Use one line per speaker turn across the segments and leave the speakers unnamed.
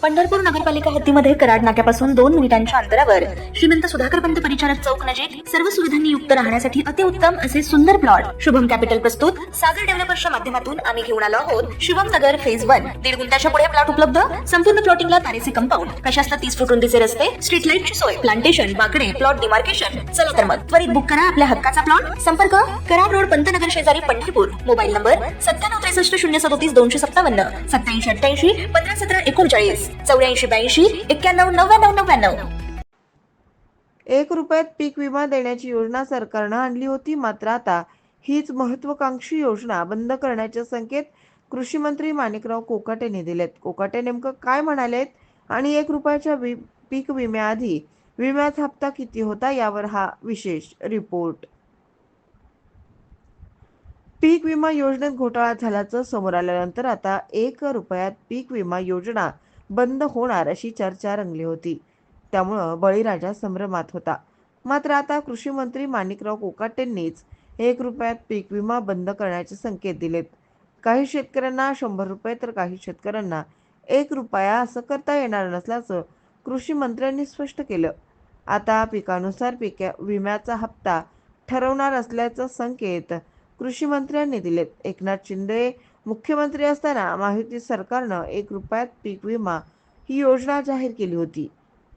पंढरपूर नगरपालिका हद्दीमध्ये कराड नाक्यापासून 2 मिनिटांच्या अंतरावर श्रीमंत सुधाकर पंत परिचारक चौक नजीक सर्व सुविधांनी युक्त राहण्यासाठी अतिउत्तम असे सुंदर प्लॉट शुभम कॅपिटल प्रस्तुत सागर डेव्हलपर्सच्या माध्यमातून आम्ही घेऊन आलो आहोत. शिवम नगर फेज 1 1.5 गुंठ्याच्या पुढे प्लॉट उपलब्ध. संपूर्ण प्लॉटिंगला तारेचे कंपाऊंड, प्रशस्त 30 फूट रुंदीचे रस्ते, स्ट्रीट लाईटची सोय, प्लांटेशन, बाकडे, प्लॉट डिमार्केशन. चला तर मग त्वरित बुक करा आपल्या हक्काचा प्लॉट. संपर्क कराड रोड पंतनगर शेजारी पंढरपूर. Mobile number 9763 057 8788 1517 39 84 91 99 99.
1 रुपयात पीक विमा देण्याची योजना सरकारनं आणली होती. मात्र आता हीच महत्वाकांक्षी योजना बंद करण्याचे संकेत कृषी मंत्री माणिकराव कोकाटे यांनी दिलेत. कोकाटे नेमकं काय म्हणालेत आणि 1 रुपयाच्या पीक विम्याआधी विम्याचा हप्ता किती होता यावर हा विशेष रिपोर्ट. पीक विमा योजनेत घोटाळा झाल्याचं समोर आल्यानंतर आता 1 रुपयात पीक विमा योजना बंद होणार अशी चर्चा रंगली होती. त्यामुळं बळीराजा संभ्रमात होता. मात्र आता कृषी मंत्री माणिकराव कोकाटेंनीच 1 रुपयात पीक विमा बंद करण्याचे संकेत दिलेत. काही शेतकऱ्यांना 100 रुपये तर काही शेतकऱ्यांना 1 रुपया असं करता येणार नसल्याचं कृषी मंत्र्यांनी स्पष्ट केलं. आता पिकानुसार पीक विम्याचा हप्ता ठरवणार असल्याचं संकेत कृषी मंत्र्यांनी दिलेत. एकनाथ शिंदे मुख्यमंत्री असताना महायुती सरकारनं 1 रुपयात पीक विमा ही योजना जाहीर केली होती.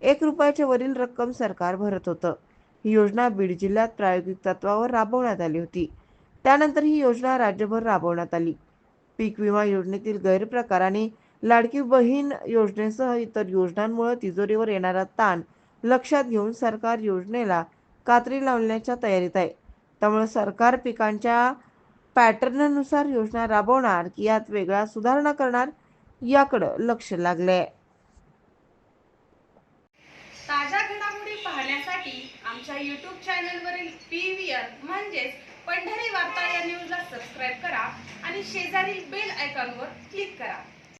1 रुपयाच्या वरील रक्कम सरकार भरत होतं. ही योजना बीड जिल्ह्यात प्रायोगिक तत्वावर राबवण्यात आली होती. त्यानंतर ही योजना राज्यभर राबवण्यात आली. पीक विमा योजनेतील गैरप्रकार आणि लाडकी बहीण योजनेसह इतर योजनांमुळे तिजोरीवर येणारा ताण लक्षात घेऊन सरकार योजनेला कात्री लावण्याच्या तयारीत आहे. त्यामुळे सरकार पिकांच्या पॅटर्ननुसार योजना राबवणार की यात वेगळ्या सुधारणा करणार याकडे लक्ष लागलंय.
ताज्या घडामोडी पाहण्यासाठी आमच्या YouTube चॅनलवरील PVR म्हणजेच पंढरी वार्ता या न्यूजला सबस्क्राईब करा आणि शेजारील बेल आयकॉनवर क्लिक करा.